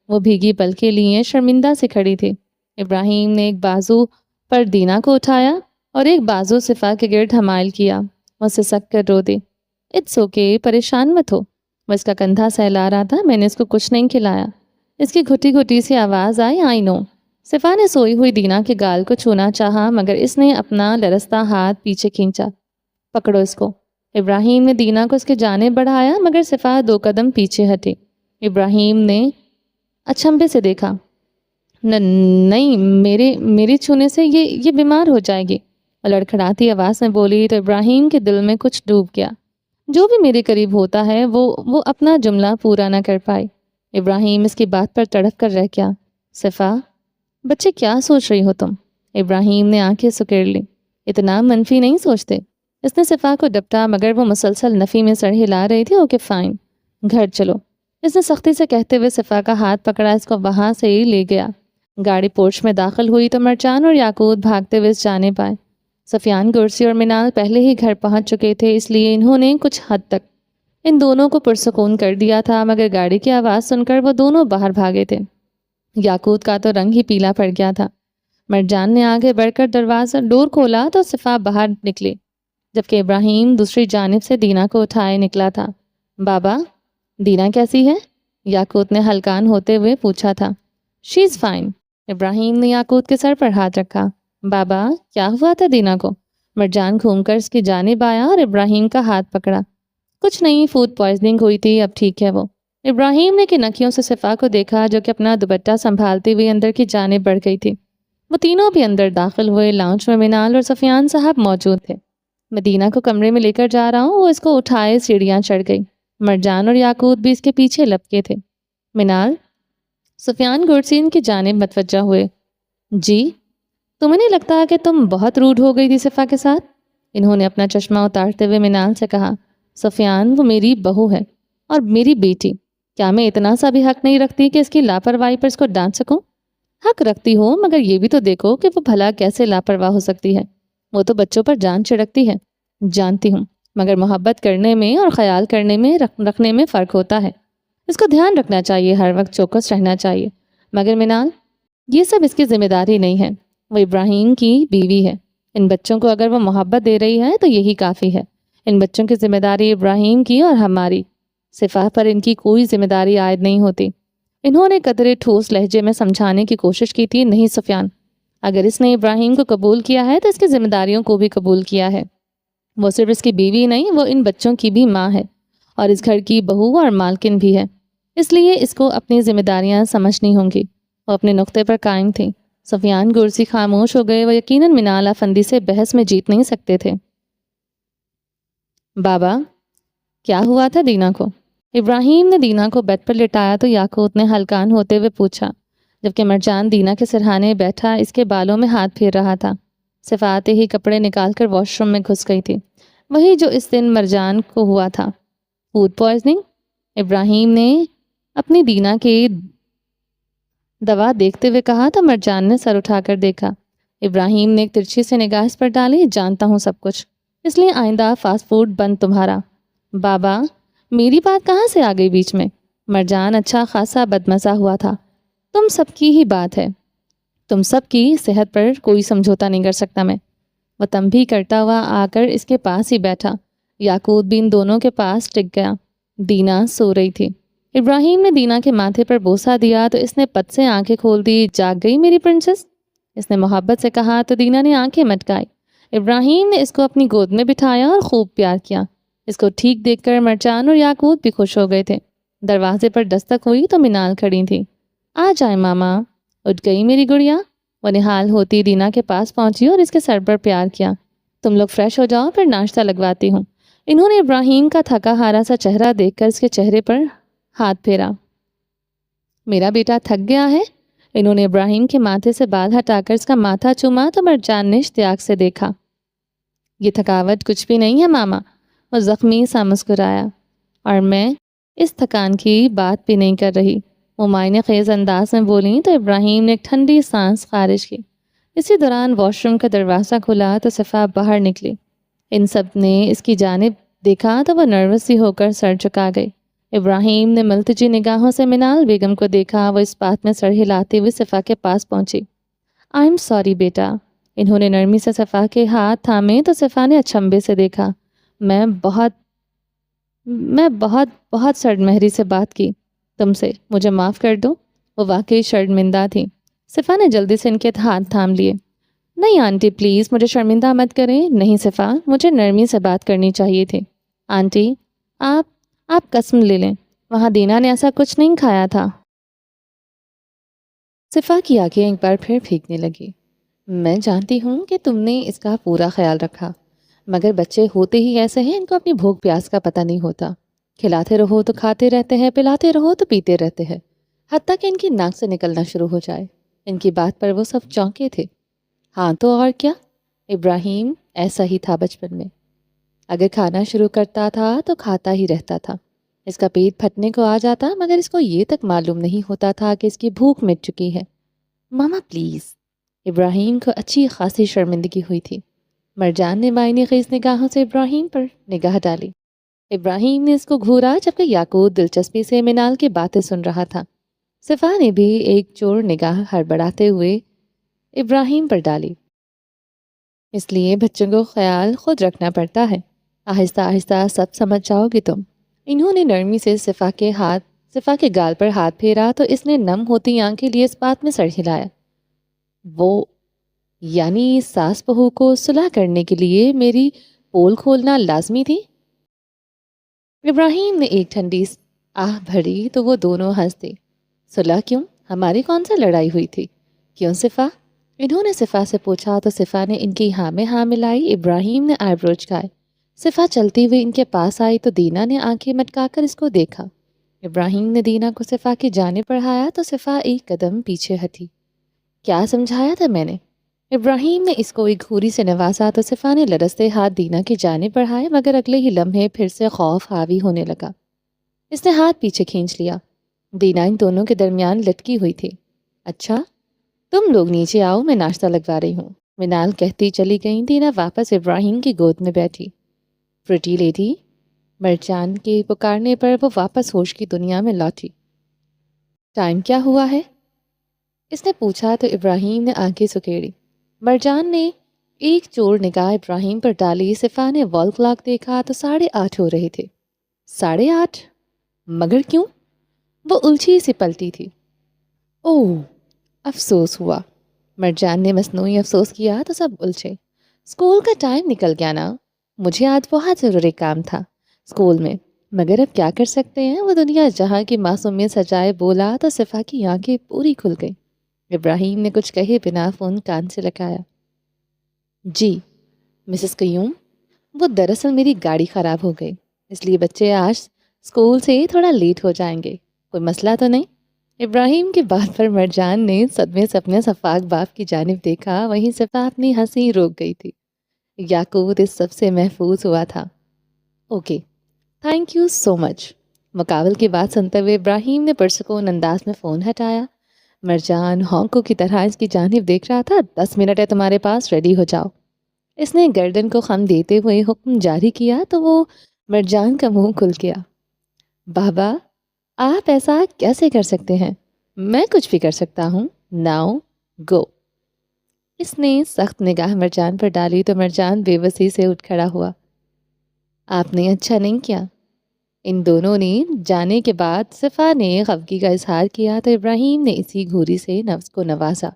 وہ بھیگی پلکیں لیے شرمندہ سے کھڑی تھی۔ ابراہیم نے ایک بازو پر دینا کو اٹھایا اور ایک بازو صفا کے گرد حمائل کیا۔ وہ سسک کر رو دی۔ اٹس اوکے، پریشان مت ہو۔ وہ اس کا کندھا سہلا رہا تھا۔ میں نے اس کو کچھ نہیں کھلایا۔ اس کی گھٹی گھٹی سی آواز آئی، آئی نو۔ صفا نے سوئی ہوئی دینا کے گال کو چھونا چاہا مگر اس نے اپنا لرزتا ہاتھ پیچھے کھینچا۔ پکڑو اس کو۔ ابراہیم نے دینا کو اس کے جانب بڑھایا مگر صفا 2 قدم پیچھے ہٹی۔ ابراہیم نے اچھمبے سے دیکھا۔ نہیں، میرے چھونے سے یہ بیمار ہو جائے گی، لڑکھڑاتی آواز میں بولی تو ابراہیم کے دل میں کچھ ڈوب گیا۔ جو بھی میرے قریب ہوتا ہے وہ اپنا جملہ پورا نہ کر پائے۔ ابراہیم اس کی بات پر تڑپ کر رہ گیا۔ صفا، بچے کیا سوچ رہی ہو تم؟ ابراہیم نے آنکھیں سکیڑ لی۔ اتنا منفی نہیں سوچتے۔ اس نے صفا کو ڈپٹا مگر وہ مسلسل نفی میں سر ہلا رہی تھی۔ اوکے فائن، گھر چلو۔ اس نے سختی سے کہتے ہوئے صفا کا ہاتھ پکڑا، اس کو وہاں سے ہی لے گیا۔ گاڑی پورچ میں داخل ہوئی تو مرجان اور یاقوت بھاگتے ہوئے اس جانب آئے۔ سفیان گرسی اور منال پہلے ہی گھر پہنچ چکے تھے، اس لیے انہوں نے کچھ حد تک ان دونوں کو پرسکون کر دیا تھا، مگر گاڑی کی آواز سن کر وہ دونوں باہر بھاگے تھے۔ یاقوت کا تو رنگ ہی پیلا پڑ گیا تھا۔ مرجان نے آگے بڑھ کر ڈور کھولا تو صفا باہر نکلی، جبکہ ابراہیم دوسری جانب سے دینا کو اٹھائے نکلا تھا۔ بابا، دینا کیسی ہے؟ یاقوت نے ہلکان ہوتے ہوئے پوچھا تھا۔ شی از فائن۔ ابراہیم نے یاقوت کے سر پر ہاتھ رکھا۔ بابا، کیا ہوا تھا دینا کو؟ مرجان گھوم کر اس کی جانب آیا اور ابراہیم کا ہاتھ پکڑا۔ کچھ نہیں، فوڈ پوائزننگ ہوئی تھی، اب ٹھیک ہے وہ۔ ابراہیم نے کنکھیوں سے صفا کو دیکھا جو کہ اپنا دوپٹہ سنبھالتے ہوئے اندر کی جانب بڑھ گئی تھی۔ وہ تینوں بھی اندر داخل ہوئے۔ لاؤنج میں منال اور سفیان صاحب موجود تھے۔ میں دینا کو کمرے میں لے کر جا رہا ہوں۔ وہ اس کو اٹھائے سیڑھیاں چڑھ گئی۔ مرجان اور یاقوت بھی اس کے پیچھے لپکے تھے۔ منال، سفیان گرسین کی جانب متوجہ ہوئے۔ جی، تمہیں نہیں لگتا کہ تم بہت روڈ ہو گئی تھی صفا کے ساتھ؟ انہوں نے اپنا چشمہ اتارتے ہوئے منال سے کہا۔ سفیان، وہ میری بہو ہے اور میری بیٹی۔ کیا میں اتنا سا بھی حق نہیں رکھتی کہ اس کی لاپرواہی پر اس کو ڈانٹ سکوں؟ حق رکھتی ہو، مگر یہ بھی تو دیکھو کہ وہ بھلا کیسے لاپرواہ ہو سکتی ہے۔ وہ تو بچوں پر جان چھڑکتی ہے۔ جانتی ہوں، مگر محبت کرنے میں اور خیال کرنے میں رکھنے میں فرق ہوتا ہے۔ اس کو دھیان رکھنا چاہیے، ہر وقت چوکس رہنا چاہیے۔ مگر منال، یہ سب اس کی ذمہ داری نہیں ہے۔ وہ ابراہیم کی بیوی ہے۔ ان بچوں کو اگر وہ محبت دے رہی ہے تو یہی کافی ہے۔ ان بچوں کی ذمہ داری ابراہیم کی اور ہماری۔ صفا پر ان کی کوئی ذمہ داری عائد نہیں ہوتی۔ انہوں نے قدرے ٹھوس لہجے میں سمجھانے کی کوشش کی تھی۔ نہیں سفیان، اگر اس نے ابراہیم کو قبول کیا ہے تو اس کی ذمہ داریوں کو بھی قبول کیا ہے۔ وہ صرف اس کی بیوی نہیں، وہ ان بچوں کی بھی ماں ہے اور اس گھر کی بہو اور مالکن بھی ہے۔ اس لیے اس کو اپنی ذمہ داریاں سمجھنی ہوں گی۔ وہ اپنے نقطے پر قائم تھیں۔ سفیان گرسی خاموش ہو گئے۔ وہ یقیناً منال افندی سے بحث میں جیت نہیں سکتے تھے۔ بابا، کیا ہوا تھا دینا کو؟ ابراہیم نے دینا کو بیڈ پر لٹایا تو یاقوت نے ہلکان ہوتے ہوئے پوچھا، جبکہ مرجان دینا کے سرہانے بیٹھا اس کے بالوں میں ہاتھ پھیر رہا تھا۔ صفا آتے ہی کپڑے نکال کر واش روم میں گھس گئی تھی، وہی جو اس دن مرجان کو ہوا تھا، فوڈ پوائزننگ۔ ابراہیم نے اپنی دینا کی دوا دیکھتے ہوئے کہا تو مرجان نے سر اٹھا کر دیکھا۔ ابراہیم نے ایک ترچھی سے نگاہ اس پر ڈالی، جانتا ہوں سب کچھ، اس لیے آئندہ فاسٹ فوڈ بند تمہارا۔ بابا، میری بات کہاں سے آ گئی بیچ میں؟ مرجان اچھا خاصا بدمزہ ہوا تھا۔ تم سب کی ہی بات ہے، تم سب کی صحت پر کوئی سمجھوتا نہیں کر سکتا میں۔ وہ تنبیہ کرتا ہوا آ کر اس کے پاس ہی بیٹھا۔ یعقوب بھی ان دونوں کے پاس ٹک گیا۔ دینا سو رہی تھی۔ ابراہیم نے دینا کے ماتھے پر بوسہ دیا تو اس نے پت سے آنکھیں کھول دی۔ جاگ گئی میری پرنسس؟ اس نے محبت سے کہا تو دینا نے آنکھیں مٹکائی۔ ابراہیم نے اس کو اپنی گود میں بٹھایا اور خوب پیار کیا۔ اس کو ٹھیک دیکھ کر مرجان اور یعقوب بھی خوش ہو گئے تھے۔ دروازے پر دستک ہوئی تو منال کھڑی تھی۔ آ جائے ماما۔ اٹھ گئی میری گڑیا؟ وہ نہال ہوتی دینا کے پاس پہنچی اور اس کے سر پر پیار کیا۔ تم لوگ فریش ہو جاؤ، پھر ناشتہ لگواتی ہوں۔ انہوں نے ابراہیم کا تھکا ہارا سا چہرہ دیکھ کر اس کے چہرے پر ہاتھ پھیرا۔ میرا بیٹا تھک گیا ہے؟ انہوں نے ابراہیم کے ماتھے سے بال ہٹا کر اس کا ماتھا چوما تو مرجان نے اشتیاق سے دیکھا۔ یہ تھکاوٹ کچھ بھی نہیں ہے ماما، وہ زخمی سا مسکرایا، اور میں اس تھکان کی بات بھی نہیں کر رہی، وہ معنی خیز انداز میں بولیں تو ابراہیم نے ایک ٹھنڈی سانس خارج کی۔ اسی دوران واش روم کا دروازہ کھلا تو صفا باہر نکلی۔ ان سب نے اس کی جانب دیکھا تو وہ نروس سی ہو کر سر جھکا گئی۔ ابراہیم نے ملتجی نگاہوں سے منال بیگم کو دیکھا۔ وہ اس بات میں سر ہلاتے ہوئے صفا کے پاس پہنچی۔ آئی ایم سوری بیٹا۔ انہوں نے نرمی سے صفا کے ہاتھ تھامے تو صفا نے اچنبھے سے دیکھا۔ میں بہت سرمہری سے بات کی تم سے، مجھے معاف کر دو۔ وہ واقعی شرمندہ تھی۔ صفا نے جلدی سے ان کے ہاتھ تھام لیے۔ نہیں آنٹی پلیز، مجھے شرمندہ مت کریں۔ نہیں صفا، مجھے نرمی سے بات کرنی چاہیے تھی۔ آنٹی آپ قسم لے لیں، وہاں دینا نے ایسا کچھ نہیں کھایا تھا۔ صفا کی آنکھیں ایک بار پھر پھینکنے لگی۔ میں جانتی ہوں کہ تم نے اس کا پورا خیال رکھا، مگر بچے ہوتے ہی ایسے ہیں، ان کو اپنی بھوک پیاس کا پتہ نہیں ہوتا۔ کھلاتے رہو تو کھاتے رہتے ہیں، پلاتے رہو تو پیتے رہتے ہیں، حتیٰ کہ ان کی ناک سے نکلنا شروع ہو جائے۔ ان کی بات پر وہ سب چونکے تھے۔ ہاں تو اور کیا، ابراہیم ایسا ہی تھا بچپن میں، اگر کھانا شروع کرتا تھا تو کھاتا ہی رہتا تھا۔ اس کا پیٹ پھٹنے کو آ جاتا مگر اس کو یہ تک معلوم نہیں ہوتا تھا کہ اس کی بھوک مٹ چکی ہے۔ ماما پلیز۔ ابراہیم کو اچھی خاصی شرمندگی ہوئی تھی۔ مرجان نے معنی خیز نگاہوں سے ابراہیم پر نگاہ ڈالی۔ ابراہیم نے اس کو گھورا جبکہ یعقوب دلچسپی سے منال کی باتیں سن رہا تھا۔ صفا نے بھی ایک چور نگاہ ہڑبڑاتے ہوئے ابراہیم پر ڈالی۔ اس لیے بچوں کو خیال خود رکھنا پڑتا ہے، آہستہ آہستہ سب سمجھ جاؤ گی تم۔ انہوں نے نرمی سے صفا کے گال پر ہاتھ پھیرا تو اس نے نم ہوتی آنکھیں لیے اس بات میں سر ہلایا۔ وہ یعنی ساس بہو کو صلح کرنے کے لیے میری پول کھولنا لازمی تھی؟ ابراہیم نے ایک ٹھنڈی آہ بھری تو وہ دونوں ہنس دے۔ صلح کیوں؟ ہماری کون سا لڑائی ہوئی تھی؟ کیوں صفا؟ انہوں نے صفا سے پوچھا تو صفا نے ان کی ہاں میں ہاں ملائی۔ ابراہیم نے آئی برو جھکائے۔ صفا چلتی ہوئی ان کے پاس آئی تو دینا نے آنکھیں مٹکا کر اس کو دیکھا۔ ابراہیم نے دینا کو صفا کی جانب بڑھایا تو صفا ایک قدم پیچھے ہٹی۔ کیا سمجھایا تھا میں نے؟ ابراہیم نے اس کو ایک گھوری سے نوازا تو صفا نے لرزتے ہاتھ دینا کی جانب بڑھائے مگر اگلے ہی لمحے پھر سے خوف حاوی ہونے لگا۔ اس نے ہاتھ پیچھے کھینچ لیا۔ دینا ان دونوں کے درمیان لٹکی ہوئی تھی۔ اچھا تم لوگ نیچے آؤ، میں ناشتہ لگوا رہی ہوں، منال کہتی چلی گئی۔ دینا واپس ابراہیم کی گود میں بیٹھی۔ پریٹی لیڈی، مرجان کے پکارنے پر وہ واپس ہوش کی دنیا میں لوٹی۔ ٹائم کیا ہوا ہے؟ اس نے پوچھا تو ابراہیم نے آنکھیں سکیڑی۔ مرجان نے ایک چور نگاہ ابراہیم پر ڈالی۔ صفا نے وال کلاک دیکھا تو 8:30 ہو رہے تھے۔ 8:30؟ مگر کیوں؟ وہ الجھی سی پلٹی تھی۔ اوہ، افسوس ہوا۔ مرجان نے مصنوعی افسوس کیا تو سب الجھے۔ اسکول کا ٹائم نکل گیا نا، مجھے آج بہت ضروری کام تھا اسکول میں، مگر اب کیا کر سکتے ہیں۔ وہ دنیا جہاں کی معصومیت سجائے بولا تو صفا کی آنکھیں پوری کھل گئیں۔ ابراہیم نے کچھ کہے بنا فون کان سے لگایا۔ جی مسز قیوم، وہ دراصل میری گاڑی خراب ہو گئی، اس لیے بچے آج اسکول سے تھوڑا لیٹ ہو جائیں گے۔ کوئی مسئلہ تو نہیں؟ ابراہیم کی بات پر مرجان نے صدمے سے اپنے سفاک باپ کی جانب دیکھا، وہیں صفا اپنی ہنسی روک گئی تھی۔ یاقوت اس سب سے محفوظ ہوا تھا۔ اوکے، تھینک یو سو مچ۔ مقابل کی بات سنتے ہوئے ابراہیم نے پرسکون انداز میں فون ہٹایا۔ مرجان ہانکوں کی طرح اس کی جانب دیکھ رہا تھا۔ 10 منٹ ہے تمہارے پاس، ریڈی ہو جاؤ۔ اس نے گردن کو خم دیتے ہوئے حکم جاری کیا تو وہ مرجان کا منہ کھل گیا۔ بابا، آپ ایسا کیسے کر سکتے ہیں؟ میں کچھ بھی کر سکتا ہوں۔ Now go. اس نے سخت نگاہ مرجان پر ڈالی تو مرجان بے بسی سے اٹھ کھڑا ہوا۔ آپ نے اچھا نہیں کیا۔ ان دونوں نے جانے کے بعد صفا نے خفگی کا اظہار کیا تو ابراہیم نے اسی گھوری سے نفس کو نوازا۔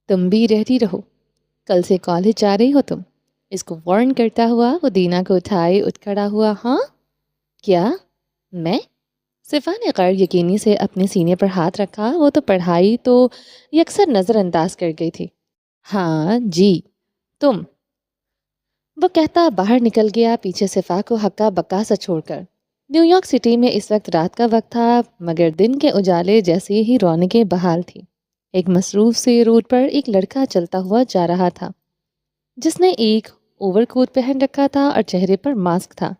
تم بھی ریڈی رہو، کل سے کالج جا رہی ہو تم؟ اس کو وارن کرتا ہوا وہ دینا کو اٹھائے اٹھ کھڑا ہوا۔ ہاں کیا؟ میں؟ صفا نے غیر یقینی سے اپنے سینے پر ہاتھ رکھا۔ وہ تو پڑھائی تو یکسر نظر انداز کر گئی تھی۔ ہاں جی تم، وہ کہتا باہر نکل گیا، پیچھے صفا کو ہکا بکا سا چھوڑ کر۔ نیو یارک سٹی میں اس وقت رات کا وقت تھا، مگر دن کے اجالے جیسے ہی رونقیں بحال تھی۔ ایک مصروف سے روڈ پر ایک لڑکا چلتا ہوا جا رہا تھا جس نے ایک اوور کوٹ پہن رکھا تھا اور چہرے پر ماسک تھا۔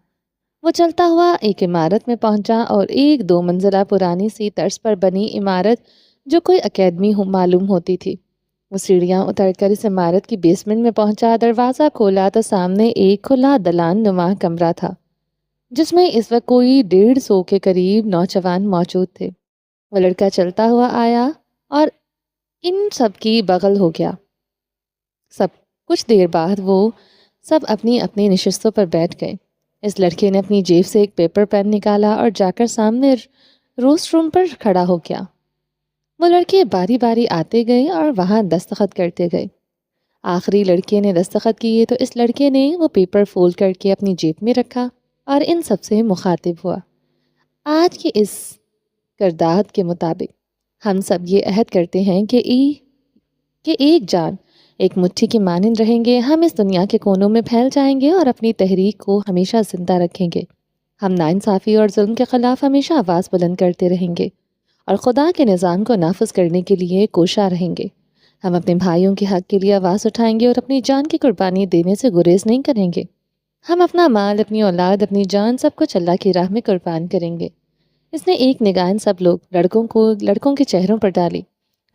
وہ چلتا ہوا ایک عمارت میں پہنچا اور ایک 2 منزلہ پرانی سی طرز پر بنی عمارت جو کوئی اکیڈمی معلوم ہوتی تھی۔ وہ سیڑھیاں اتر کر اس عمارت کی بیسمنٹ میں پہنچا۔ دروازہ کھولا تو سامنے ایک کھلا دلان نما کمرہ تھا جس میں اس وقت کوئی 150 کے قریب نوجوان موجود تھے۔ وہ لڑکا چلتا ہوا آیا اور ان سب کی بغل ہو گیا۔ کچھ دیر بعد وہ سب اپنی اپنی نشستوں پر بیٹھ گئے۔ اس لڑکے نے اپنی جیب سے ایک پیپر پین نکالا اور جا کر سامنے روسٹ روم پر کھڑا ہو گیا۔ وہ لڑکے باری باری آتے گئے اور وہاں دستخط کرتے گئے۔ آخری لڑکے نے دستخط کیے تو اس لڑکے نے وہ پیپر فولڈ کر کے اپنی جیب میں رکھا اور ان سب سے مخاطب ہوا۔ آج کی اس قرارداد کے مطابق ہم سب یہ عہد کرتے ہیں کہ ایک جان ایک مٹھی کی مانند رہیں گے۔ ہم اس دنیا کے کونوں میں پھیل جائیں گے اور اپنی تحریک کو ہمیشہ زندہ رکھیں گے۔ ہم ناانصافی اور ظلم کے خلاف ہمیشہ آواز بلند کرتے رہیں گے اور خدا کے نظام کو نافذ کرنے کے لیے کوشاں رہیں گے۔ ہم اپنے بھائیوں کے حق کے لیے آواز اٹھائیں گے اور اپنی جان کی قربانی دینے سے گریز نہیں کریں گے۔ ہم اپنا مال، اپنی اولاد، اپنی جان سب کچھ اللہ کی راہ میں قربان کریں گے۔ اس نے ایک نگاہ ان سب لڑکوں کے چہروں پر ڈالی۔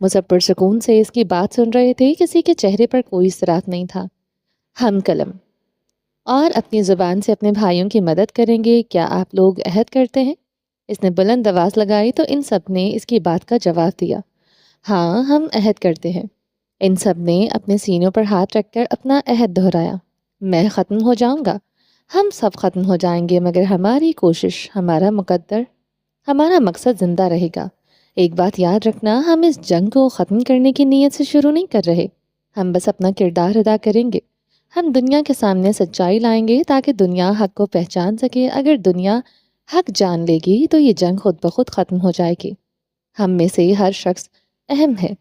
وہ سب پرسکون سے اس کی بات سن رہے تھے، کسی کے چہرے پر کوئی اضطراب نہیں تھا۔ ہم قلم اور اپنی زبان سے اپنے بھائیوں کی مدد کریں گے، کیا آپ لوگ عہد کرتے ہیں؟ اس نے بلند آواز لگائی تو ان سب نے اس کی بات کا جواب دیا۔ ہاں ہم عہد کرتے ہیں۔ ان سب نے اپنے سینوں پر ہاتھ رکھ کر اپنا عہد دہرایا۔ میں ختم ہو جاؤں گا، ہم سب ختم ہو جائیں گے، مگر ہماری کوشش، ہمارا مقصد زندہ رہے گا۔ ایک بات یاد رکھنا، ہم اس جنگ کو ختم کرنے کی نیت سے شروع نہیں کر رہے، ہم بس اپنا کردار ادا کریں گے۔ ہم دنیا کے سامنے سچائی لائیں گے تاکہ دنیا حق کو پہچان سکے۔ اگر دنیا حق جان لے گی تو یہ جنگ خود بخود ختم ہو جائے گی۔ ہم میں سے ہر شخص اہم ہے،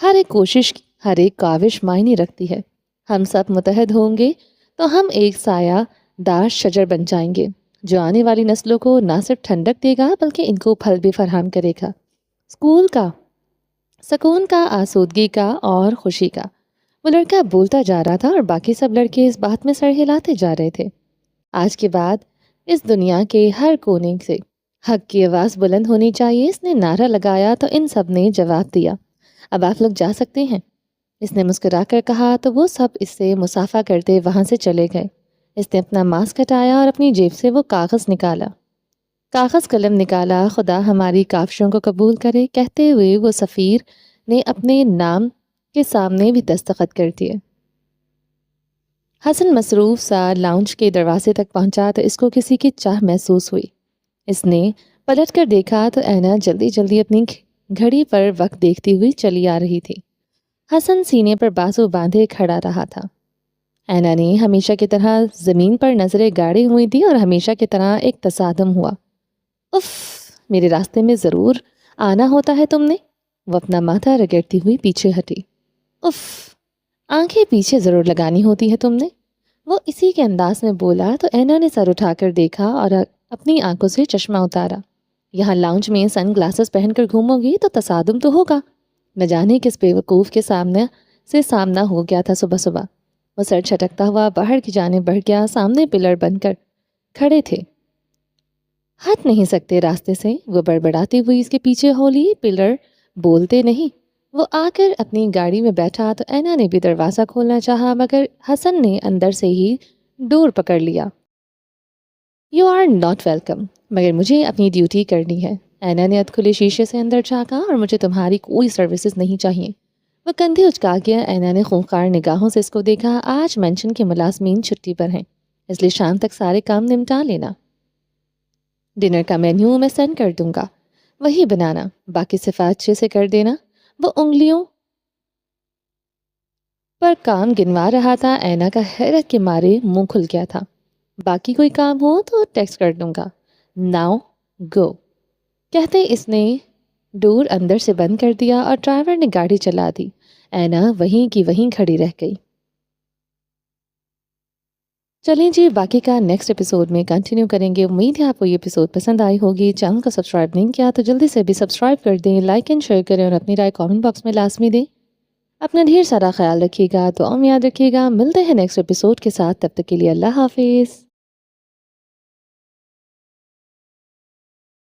ہر ایک کوشش، ہر ایک کاوش معنی رکھتی ہے۔ ہم سب متحد ہوں گے تو ہم ایک سایہ دار شجر بن جائیں گے جو آنے والی نسلوں کو نہ صرف ٹھنڈک دے گا بلکہ ان کو پھل بھی فراہم کرے گا، سکون کا، آسودگی کا اور خوشی کا۔ وہ لڑکا بولتا جا رہا تھا اور باقی سب لڑکے اس بات میں سر ہلاتے جا رہے تھے۔ آج کے بعد اس دنیا کے ہر کونے سے حق کی آواز بلند ہونی چاہیے۔ اس نے نعرہ لگایا تو ان سب نے جواب دیا۔ اب آپ لوگ جا سکتے ہیں، اس نے مسکرا کر کہا تو وہ سب اس سے مصافحہ کرتے وہاں سے چلے گئے۔ اس نے اپنا ماسک ہٹایا اور اپنی جیب سے وہ کاغذ قلم نکالا۔ خدا ہماری کاوشوں کو قبول کرے، کہتے ہوئے وہ سفیر نے اپنے نام کے سامنے بھی دستخط کر دیے۔ حسن مصروف سا لاؤنج کے دروازے تک پہنچا تو اس کو کسی کی چاہ محسوس ہوئی۔ اس نے پلٹ کر دیکھا تو اینا جلدی جلدی اپنی گھڑی پر وقت دیکھتی ہوئی چلی آ رہی تھی۔ حسن سینے پر بازو باندھے کھڑا رہا تھا۔ اینا نے ہمیشہ کی طرح زمین پر نظریں گاڑی ہوئی تھی اور ہمیشہ کی طرح ایک تصادم ہوا۔ اف، میرے راستے میں ضرور آنا ہوتا ہے تم نے۔ وہ اپنا ماتھا رگڑتی ہوئی پیچھے ہٹی۔ اف، آنکھیں پیچھے ضرور لگانی ہوتی ہے تم نے، وہ اسی کے انداز میں بولا تو اینا نے سر اٹھا کر دیکھا اور اپنی آنکھوں سے چشمہ اتارا۔ یہاں لاؤنج میں سن گلاسز پہن کر گھومو گی تو تصادم تو ہوگا۔ نہ جانے کس بیوقوف کے سامنا ہو گیا تھا صبح صبح۔ وہ سر چھٹکتا ہوا باہر کی جانب بڑھ گیا، سامنے پلر بن کر کھڑے تھے، ہٹ نہیں سکتے راستے سے۔ وہ بڑبڑاتی ہوئی اس کے پیچھے ہو لی، پلر بولتے نہیں۔ وہ آ کر اپنی گاڑی میں بیٹھا تو اینا نے بھی دروازہ کھولنا چاہا، مگر حسن نے اندر سے ہی ڈور پکڑ لیا۔ یو آر ناٹ ویلکم، مگر مجھے اپنی ڈیوٹی کرنی ہے۔ اینا نے ادھ کھلے شیشے سے اندر جھانکا، اور مجھے تمہاری کوئی سروسز نہیں چاہیے۔ وہ کندھے اچکا گیا۔ اینا نے خونخوار نگاہوں سے اس کو دیکھا۔ آج مینشن کے ملازمین چھٹی پر ہیں، اس لیے شام تک سارے کام نمٹا لینا۔ ڈنر کا مینیو میں سینڈ کر دوں گا، وہی بنانا، باقی صفات اچھے سے کر دینا۔ وہ انگلیوں پر کام گنوا رہا تھا۔ اینا کا حیرت کے مارے منہ کھل گیا تھا۔ باقی کوئی کام ہو تو ٹیکسٹ کر دوں گا، ناؤ گو، کہتے اس نے ڈور اندر سے بند کر دیا اور ڈرائیور نے گاڑی چلا دی۔ اینا وہیں کی وہیں کھڑی رہ گئی۔ چلیں جی، باقی کا نیکسٹ ایپیسوڈ میں کنٹینیو کریں گے۔ امید ہے آپ کو یہ ایپیسوڈ پسند آئی ہوگی۔ چینل کو سبسکرائب نہیں کیا تو جلدی سے بھی سبسکرائب کر دیں، لائک اینڈ شیئر کریں، اور اپنی رائے کامنٹ باکس میں لازمی دیں۔ اپنا ڈھیر سارا خیال رکھیے گا، دعاؤں میں یاد رکھیے گا۔ ملتے ہیں نیکسٹ ایپیسوڈ کے ساتھ، تب تک کے لیے اللہ حافظ۔